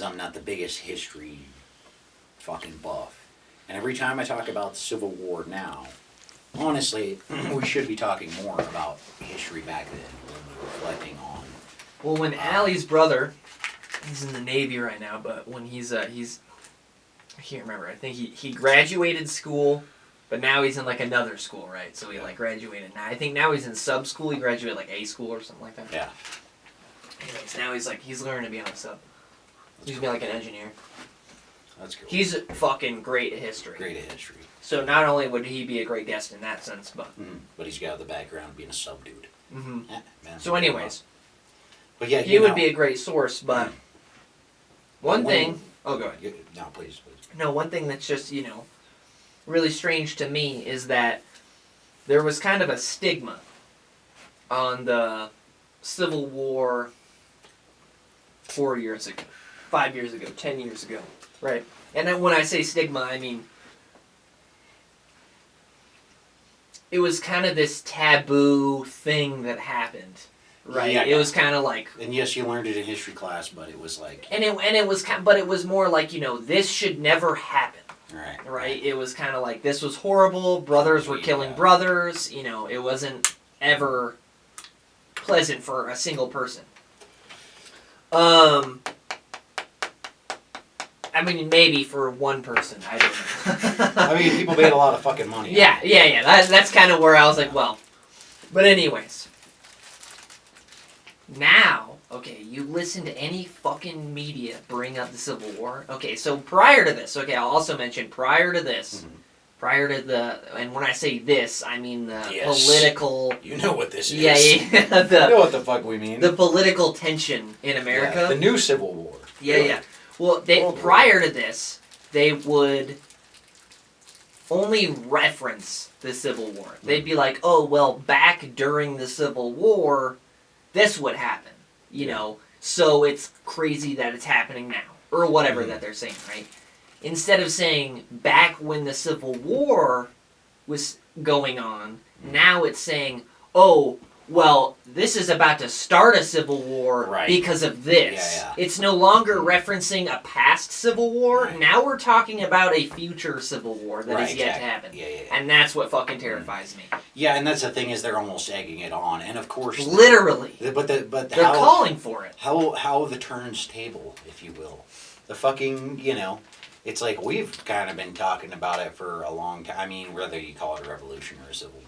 I'm not the biggest history fucking buff. And every time I talk about the Civil War now, honestly, we should be talking more about history back then when we're reflecting on. Well, when Allie's brother, he's in the Navy right now, but when he's I can't remember. I think he graduated school, but now he's in like another school, right? So he like graduated. Now I think now he's in sub school. He graduated like A school or something like that. Yeah. Anyways, now he's learning to be on a sub. He's gonna be like an engineer. That's cool. He's fucking great at history. Great at history. So not only would he be a great guest in that sense, but but he's got the background of being a sub dude. So anyways, but yeah, he would be a great source. But one thing. Oh, go ahead. No, please. No, one thing that's just really strange to me is that there was kind of a stigma on the Civil War 4 years ago, 5 years ago, 10 years ago, right? And then when I say stigma, I mean it was kind of this taboo thing that happened, right? Yeah, it was kind of like, and yes, you learned it in history class, but it was like, and it was but it was more like this should never happen. Right. It was kind of like, this was horrible. Brothers were killing brothers. It wasn't ever pleasant for a single person. I mean, maybe for one person. I don't know. I mean, people made a lot of fucking money. Yeah. That's kind of where I was like, well. But anyways. Now, okay, you listen to any fucking media bring up the Civil War. Okay, so prior to this, I'll also mention prior to this, prior to and when I say this, I mean the political... You know what this is. Yeah. You know what the fuck we mean. The political tension in America. Yeah, the new Civil War. Yeah. Well, prior to this, they would only reference the Civil War. They'd be like, oh, well, back during the Civil War, this would happen. So it's crazy that it's happening now. Or whatever that they're saying, right? Instead of saying, back when the Civil War was going on, now it's saying, oh, well, this is about to start a civil war because of this. Yeah. It's no longer referencing a past civil war. Right. Now we're talking about a future civil war that is yet to happen. Yeah. And that's what fucking terrifies me. Yeah, and that's the thing is they're almost egging it on, and of course, literally. But they're calling for it. How the turnstable, if you will, the fucking it's like we've kind of been talking about it for a long time. I mean, whether you call it a revolution or a civil war.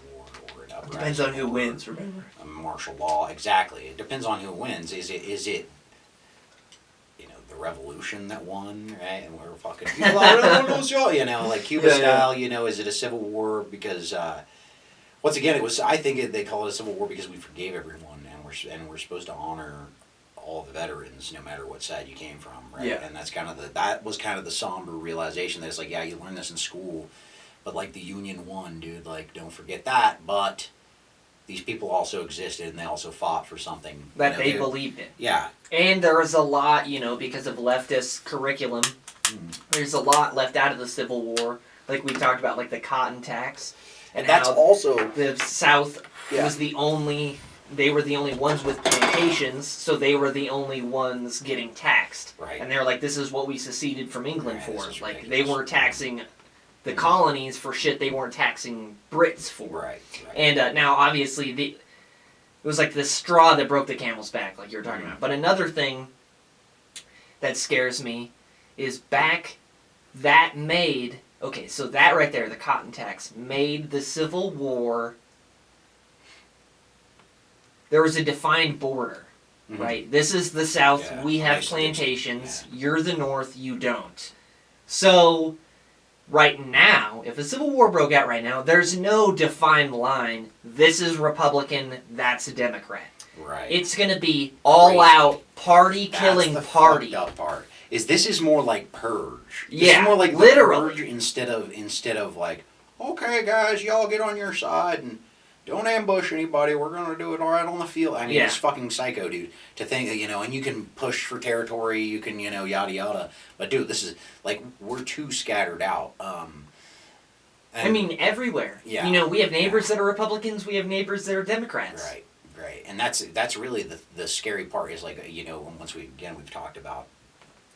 Depends on who wins, remember? Martial law, exactly. It depends on who wins. Is it the revolution that won, right? And we're fucking like Cuba style. Is it a civil war because once again it was? I think they call it a civil war because we forgave everyone and we're supposed to honor all the veterans, no matter what side you came from, right? Yeah. And that was kind of the somber realization that it's like, yeah, you learn this in school. But, like, the Union won, dude. Like, don't forget that. But these people also existed, and they also fought for something. That they believed in. Yeah. And there was a lot, because of leftist curriculum, there's a lot left out of the Civil War. Like we talked about, like the cotton tax. And that's also... The South was the only... They were the only ones with plantations, so they were the only ones getting taxed. Right. And they're like, this is what we seceded from England for. Like, they weren't taxing... the colonies for shit they weren't taxing Brits for. Right. And now, obviously, it was like the straw that broke the camel's back, like you were talking about. But another thing that scares me is so that right there, the cotton tax, made the Civil War, there was a defined border, right? This is the South, we have plantations, you're the North, you don't. So... right now, if a civil war broke out right now, there's no defined line. This is Republican, that's a Democrat. Right. It's going to be all-out party-killing party. That's the fucked up part. This is more like Purge. Yeah, this is more like literally. Purge instead of like, okay, guys, y'all get on your side and don't ambush anybody. We're going to do it all right on the field. I mean, it's fucking psycho, dude. To think that, and you can push for territory, you can, yada, yada. But, dude, this is, like, we're too scattered out. I mean, everywhere. Yeah. We have neighbors that are Republicans, we have neighbors that are Democrats. Right. And that's really the scary part is, like, we've talked about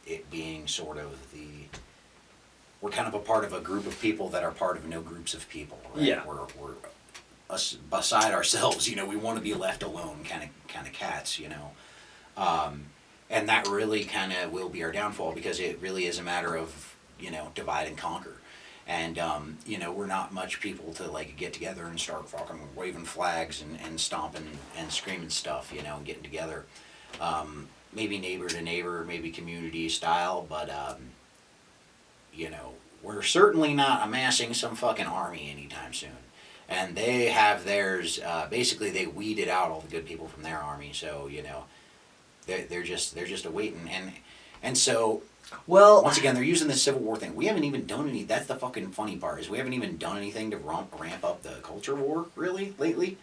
it being sort of we're kind of a part of a group of people that are part of no groups of people. Right? Yeah. We're us beside ourselves. We want to be left alone, kind of cats. And that really kind of will be our downfall, because it really is a matter of divide and conquer. And we're not much people to like get together and start fucking waving flags and stomping and screaming stuff, and getting together. Maybe neighbor to neighbor, maybe community style, but we're certainly not amassing some fucking army anytime soon. And they have theirs. Basically, they weeded out all the good people from their army, so they're just awaiting. And so, well, once again, they're using this Civil War thing. We haven't even done any. That's the fucking funny part, is we haven't even done anything to ramp up the culture war really lately.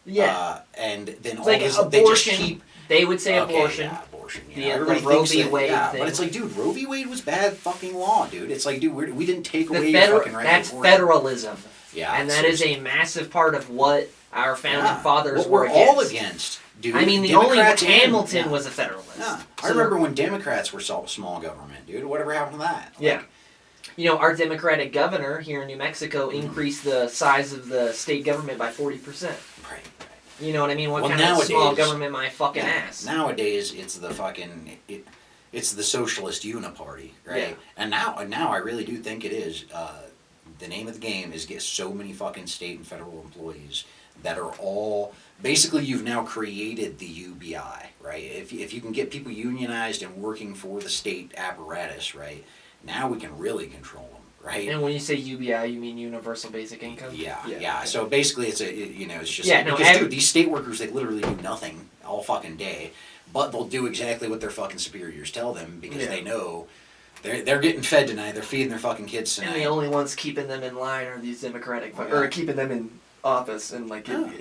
Yeah. And then all like this, abortion. they just keep. They would say Okay, abortion. yeah, abortion. The Roe v. Wade thing. But it's like, dude, Roe v. Wade was bad fucking law, dude. It's like, dude, we didn't take away The your fucking right that's to abortion. federalism. Yeah, and that is a massive part of what our founding fathers what were we're against. all against, dude. I mean, the Democrats only Hamilton was a federalist. Yeah. So I remember when Democrats were small government, dude. Whatever happened to that? Yeah. Our Democratic governor here in New Mexico increased the size of the state government by 40%. Right. You know what I mean? What Well, kind of nowadays- small government my fucking ass? Nowadays, it's the fucking it's the socialist uniparty, right? Yeah. And now I really do think it is. The name of the game is get so many fucking state and federal employees that are all basically, you've now created the UBI, right? If you can get people unionized and working for the state apparatus, right? Now we can really control them, right? And when you say UBI, you mean Universal Basic Income? Yeah. So basically, it's it's just dude, these state workers, they literally do nothing all fucking day, but they'll do exactly what their fucking superiors tell them, because they know they're getting fed tonight. They're feeding their fucking kids tonight. And the only ones keeping them in line are these Democratic, or keeping them in office and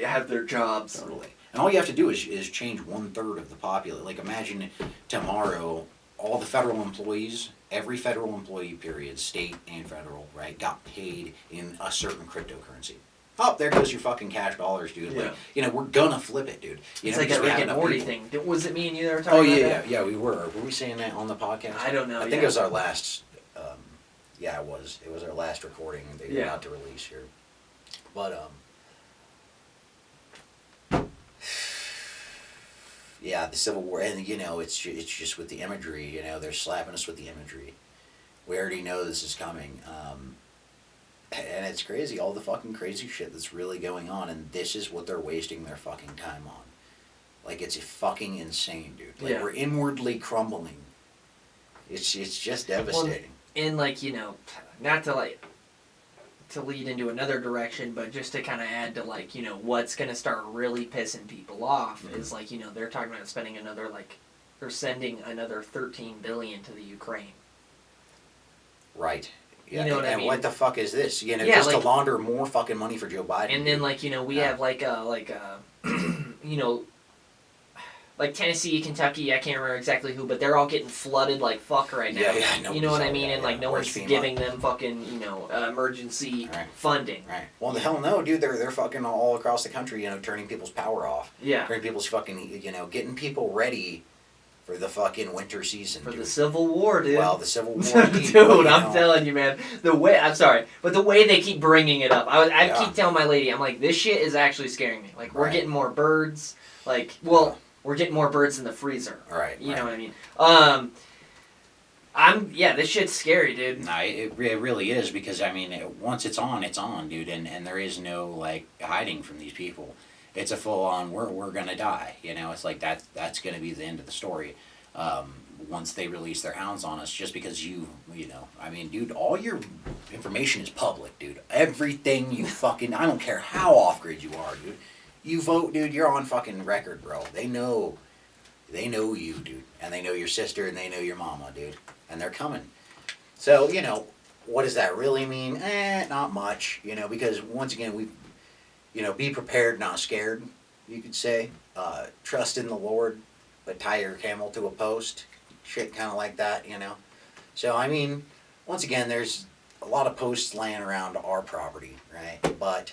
have their jobs. Totally. And all you have to do is change 1/3 of the population. Like, imagine tomorrow, all the federal employees, every federal employee, period, state and federal, right, got paid in a certain cryptocurrency. Oh, there goes your fucking cash dollars, dude. Yeah. Like, we're gonna flip it, dude. It's like that Rick and Morty thing. Was it me and you that were talking about that? Yeah, we were. Were we saying that on the podcast? I don't know. I think it was our last. Yeah, it was. It was our last recording they were about to release here. But yeah, the Civil War, and it's just with the imagery. They're slapping us with the imagery. We already know this is coming, and it's crazy. All the fucking crazy shit that's really going on, and this is what they're wasting their fucking time on. Like, it's fucking insane, dude. Like, we're inwardly crumbling. It's just devastating. Well, and not to lead into another direction, but just to kind of add to what's going to start really pissing people off is they're talking about spending they're sending another $13 billion to the Ukraine. Right. Yeah. You know what I mean? What the fuck is this? Just to launder more fucking money for Joe Biden. And then we have like Tennessee, Kentucky, I can't remember exactly who, but they're all getting flooded like fuck right now. Yeah. You know what I mean? And no Where's one's FEMA? giving them fucking Right. emergency funding. Right. Well, the hell no, dude. They're fucking all across the country, turning people's power off. Yeah. Turning people's fucking, getting people ready for the fucking winter season. For dude. the Civil War, dude. Well, the Civil War. Dude, I'm telling you, man. I'm sorry, but the way they keep bringing it up, I keep telling my lady, I'm like, this shit is actually scaring me. Like, we're getting more birds. We're getting more birds in the freezer. Right. You know what I mean? This shit's scary, dude. No, it really is, because once it's on, dude, and there is no hiding from these people. It's a full on we're gonna die. It's like that's gonna be the end of the story. Once they release their hounds on us, just because dude, all your information is public, dude. Everything you fucking, I don't care how off grid you are, dude. You vote, dude, you're on fucking record, bro. They know you, dude. And they know your sister, and they know your mama, dude. And they're coming. So, what does that really mean? Not much, because once again, be prepared, not scared, you could say. Trust in the Lord, but tie your camel to a post. Shit kind of like that, So, once again, there's a lot of posts laying around our property, right? But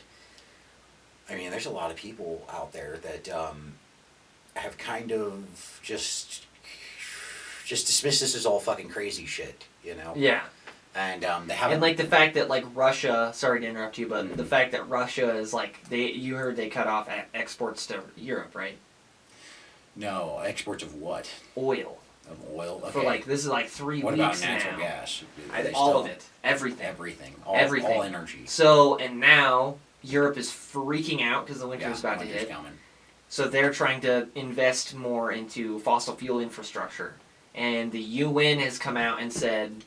there's a lot of people out there that have kind of just just dismiss this as all fucking crazy shit, you know? Yeah. And they haven't. And like the fact that like Russia, sorry to interrupt you, but the fact that Russia is like you heard they cut off exports to Europe, right? No, exports of what? Oil. Of oil. Okay. For like this is like 3 what weeks about natural now. gas? All of it, everything. Everything. Everything. All energy. So and now Europe is freaking out because the winter is about to hit. Coming. So they're trying to invest more into fossil fuel infrastructure, and the UN has come out and said,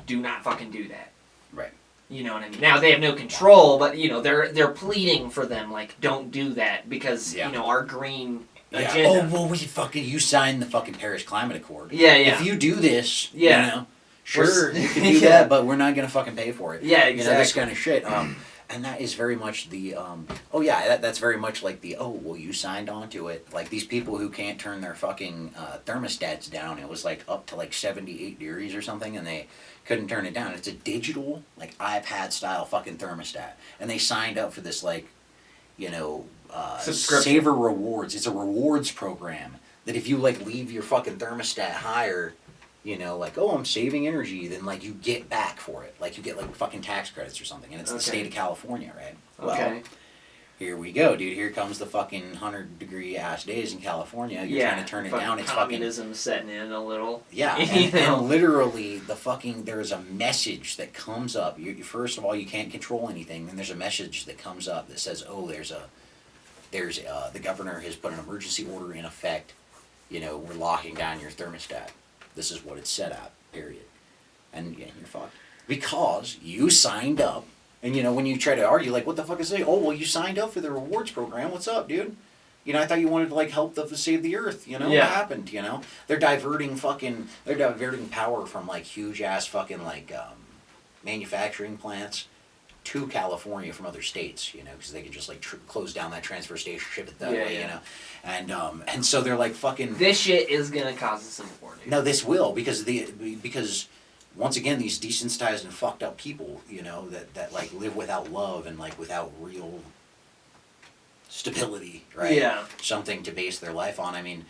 "Do not fucking do that." Right. You know what I mean? Now they have no control, but you know they're pleading for them like, "Don't do that," because you know our green agenda. Oh well, you signed the fucking Paris Climate Accord. Yeah, yeah. If you do this, you know, Sure, you can do that, but we're not gonna fucking pay for it. Yeah, exactly. You know, this kind of shit. And that is very much the that's very much like the you signed on to it. Like these people who can't turn their fucking thermostats down. It was like up to like 78 degrees or something, and they couldn't turn it down. It's a digital like iPad style fucking thermostat, and they signed up for this like, you know, Saver Rewards. It's a rewards program that if you like leave your fucking thermostat higher, you know, like, I'm saving energy, then, like, you get back for it. Like, you get, like, fucking tax credits or something. And it's the state of California, right? Well, here we go, dude. Here comes the fucking 100-degree-ass days in California. You're trying to turn it down. It's communism setting in a little. Yeah, and literally, there's a message that comes up. First of all, you can't control anything. Then there's a message that comes up that says, the governor has put an emergency order in effect. You know, we're locking down your thermostat. This is what it's set at, period. And you're fucked. Because you signed up, and you know, when you try to argue, like, what the fuck is it? You signed up for the rewards program. What's up, dude? You know, I thought you wanted to, like, help save the earth, you know? Yeah. What happened, you know? They're diverting power from, like, huge-ass fucking, like, manufacturing plants to California from other states, you know, because they could just, like, close down that transfer station, ship it that way, you know? And so they're like fucking. This shit is gonna cause a civil war, dude. No, this will because once again these desensitized and fucked up people, you know, that like live without love and like without real stability, right? Yeah. Something to base their life on. I mean,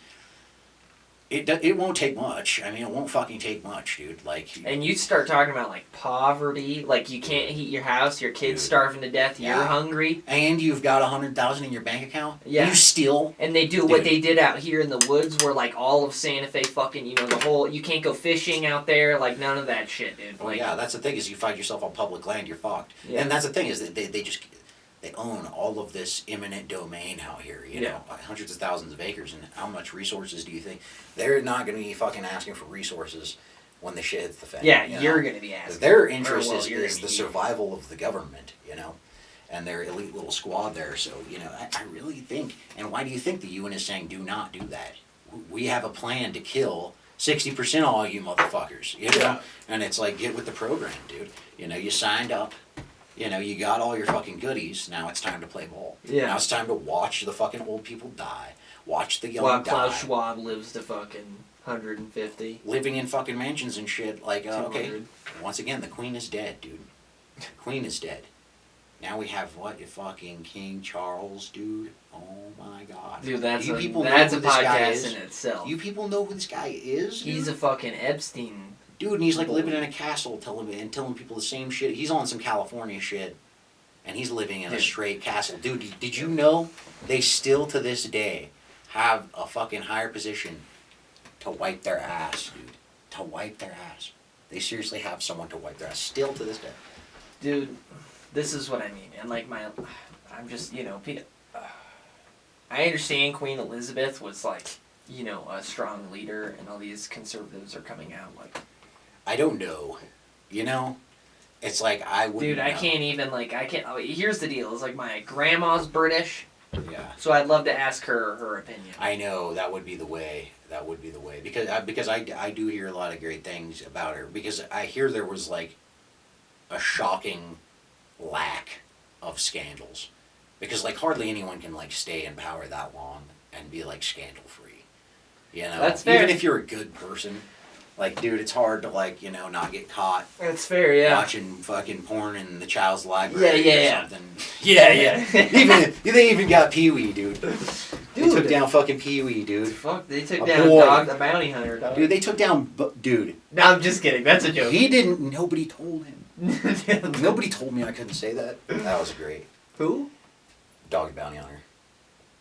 it won't take much. I mean, it won't fucking take much, dude. Like. And you start talking about like poverty, like you can't heat your house, your kid's starving to death, you're hungry, and you've got 100,000 in your bank account. Yeah. You still. And they do what they did out here in the woods, where like all of Santa Fe, fucking, you know, the whole you can't go fishing out there, like none of that shit, dude. Well, yeah, that's the thing is you find yourself on public land, you're fucked. Yeah. And that's the thing is that they own all of this eminent domain out here, you know, hundreds of thousands of acres, and how much resources do you think? They're not going to be fucking asking for resources when the shit hits the fan. Yeah, you're going to be asking. Their interest is the survival of the government, you know, and their elite little squad there. So, you know, I really think, and why do you think the UN is saying do not do that? We have a plan to kill 60% of all you motherfuckers, you know? Yeah. And it's like, get with the program, dude. You know, you signed up. You know, you got all your fucking goodies. Now it's time to play ball. Yeah. Now it's time to watch the fucking old people die. Watch the young die. While Klaus Schwab lives to fucking 150. Living in fucking mansions and shit. Like, okay. Once again, the queen is dead, dude. The queen is dead. Now we have what? Fucking King Charles, dude. Oh my god. Dude, that's a podcast in itself. You people know who this guy is? Dude? He's a fucking Epstein. Dude, and he's like living in a castle telling people the same shit. He's on some California shit, and he's living in a straight castle. Dude, did you know they still to this day have a fucking higher position to wipe their ass, dude? To wipe their ass. They seriously have someone to wipe their ass still to this day. Dude, this is what I mean. And like I'm just, you know, I understand Queen Elizabeth was like, you know, a strong leader, and all these conservatives are coming out like. I don't know. You know? It's like I wouldn't Dude, I can't even, like, here's the deal. It's like my grandma's British. Yeah. So I'd love to ask her opinion. I know. That would be the way. That would be the way. Because I do hear a lot of great things about her. Because I hear there was, like, a shocking lack of scandals. Because, like, hardly anyone can, like, stay in power that long and be, like, scandal-free. You know? That's fair. Even if you're a good person. Like, dude, it's hard to, like, you know, not get caught. That's fair, yeah. Watching fucking porn in the child's library or something. Yeah. They even got Pee-wee, dude. Dude, took down fucking Pee-wee, dude. Fuck, they took A down boy. Dog the Bounty Hunter, dog. Dude, they took down... Dude. No, I'm just kidding. That's a joke. He didn't... Nobody told him. Nobody told me I couldn't say that. That was great. Who? Dog the Bounty Hunter.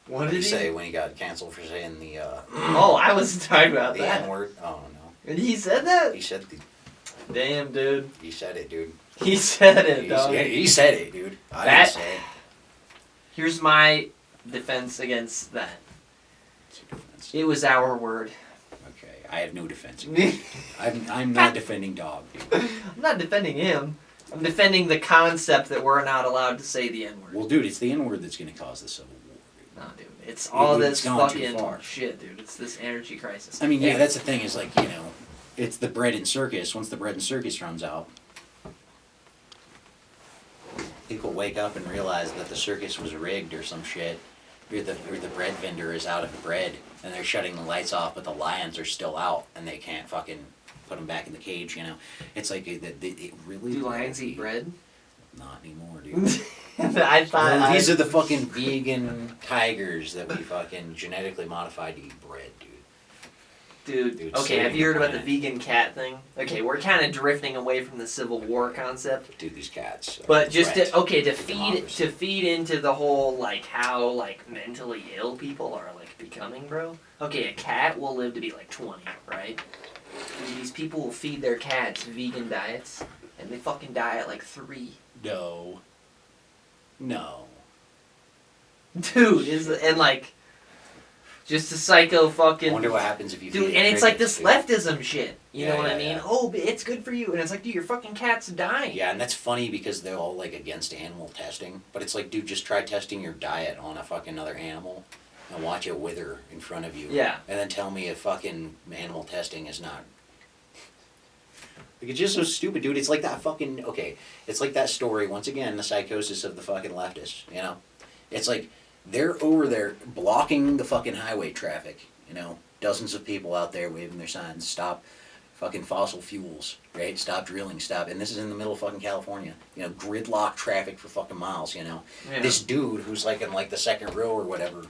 What did he say when he got canceled for saying the... Oh, I wasn't talking about the that. N-word? Oh, no. And he said that? He said the... Damn, dude. He said it, dude. He said it, dog. He said it, dude. I didn't say it. Here's my defense against that. It was our word. Okay, I have no defense against it. I'm not defending Dog, dude. I'm not defending him. I'm defending the concept that we're not allowed to say the N-word. Well, dude, it's the N-word that's going to cause the Civil War, dude. No, dude. It's all It's this gone too fucking far. shit, dude. It's this energy crisis. I mean, yeah, that's the thing is, like, you know, it's the bread and circus. Once the bread and circus runs out, people wake up and realize that the circus was rigged or some shit. Or the bread vendor is out of bread, and they're shutting the lights off, but the lions are still out, and they can't fucking put them back in the cage, you know? It's like, it really... Do lions eat bread? Not anymore, dude. I thought... These are the fucking vegan tigers that we fucking genetically modified to eat bread, dude. Dude, okay, have you heard about the vegan cat thing? Okay, we're kind of drifting away from the Civil War concept. Dude, these cats. But just to feed into the whole like how like mentally ill people are like becoming, bro. Okay, a cat will live to be like 20, right? And these people will feed their cats vegan diets, and they fucking die at like 3. No. Dude, and like. Just a psycho fucking... I wonder what happens if you... Dude, and it's like this leftism shit. You know what I mean? Yeah. Oh, but it's good for you. And it's like, dude, your fucking cat's dying. Yeah, and that's funny because they're all, like, against animal testing. But it's like, dude, just try testing your diet on a fucking other animal and watch it wither in front of you. Yeah. And then tell me if fucking animal testing is not... Like, it's just so stupid, dude. It's like that fucking... Okay, it's like that story, once again, the psychosis of the fucking leftists, you know? It's like... They're over there blocking the fucking highway traffic, you know? Dozens of people out there waving their signs, stop fucking fossil fuels, right? Stop drilling, stop. And this is in the middle of fucking California. You know, gridlock traffic for fucking miles, you know? Yeah. This dude who's like in like the second row or whatever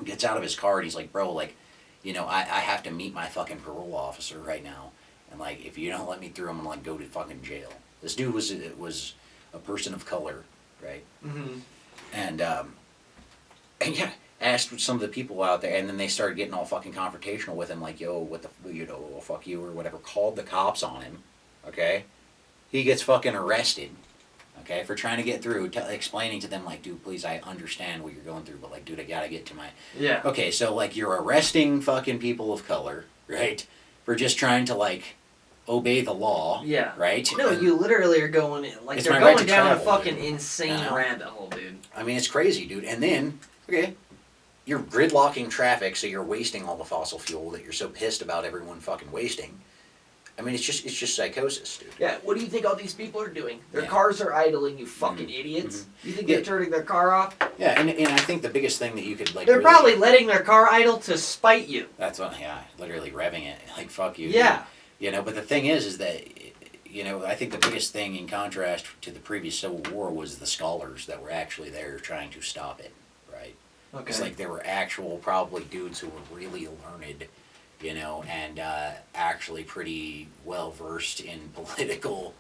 gets out of his car and he's like, bro, like, you know, I have to meet my fucking parole officer right now. And like, if you don't let me through, I'm gonna like go to fucking jail. This dude was a person of color, right? Mm-hmm. And yeah, asked some of the people out there, and then they started getting all fucking confrontational with him, like, yo, what the, you know, fuck you, or whatever, called the cops on him, okay? He gets fucking arrested, okay, for trying to get through, explaining to them, like, dude, please, I understand what you're going through, but, like, dude, I gotta get to my... Yeah. Okay, so, like, you're arresting fucking people of color, right, for just trying to, like, obey the law, yeah, right? No, you literally are going, like, they're going going down travel, a fucking dude. insane rabbit hole, dude. I mean, it's crazy, dude, and then... Okay, you're gridlocking traffic, so you're wasting all the fossil fuel that you're so pissed about everyone fucking wasting. I mean, it's just psychosis, dude. Yeah, what do you think all these people are doing? Their cars are idling, you fucking idiots. Mm-hmm. You think they're turning their car off? Yeah, and I think the biggest thing that you could, like... They're really, probably letting their car idle to spite you. That's what, yeah, literally revving it. Like, fuck you. Yeah. Dude. You know, but the thing is that, you know, I think the biggest thing in contrast to the previous Civil War was the scholars that were actually there trying to stop it. Okay. It's like there were actual probably dudes who were really learned, you know, and actually pretty well versed in political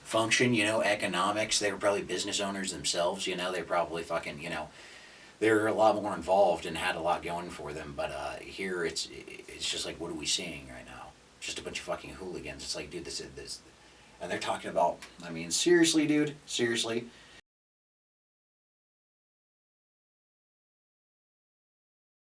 function, you know, economics. They were probably business owners themselves, you know. They probably fucking, you know, they were a lot more involved and had a lot going for them. But here it's just like, what are we seeing right now? Just a bunch of fucking hooligans. It's like, dude, this, and they're talking about. I mean, seriously, dude, seriously.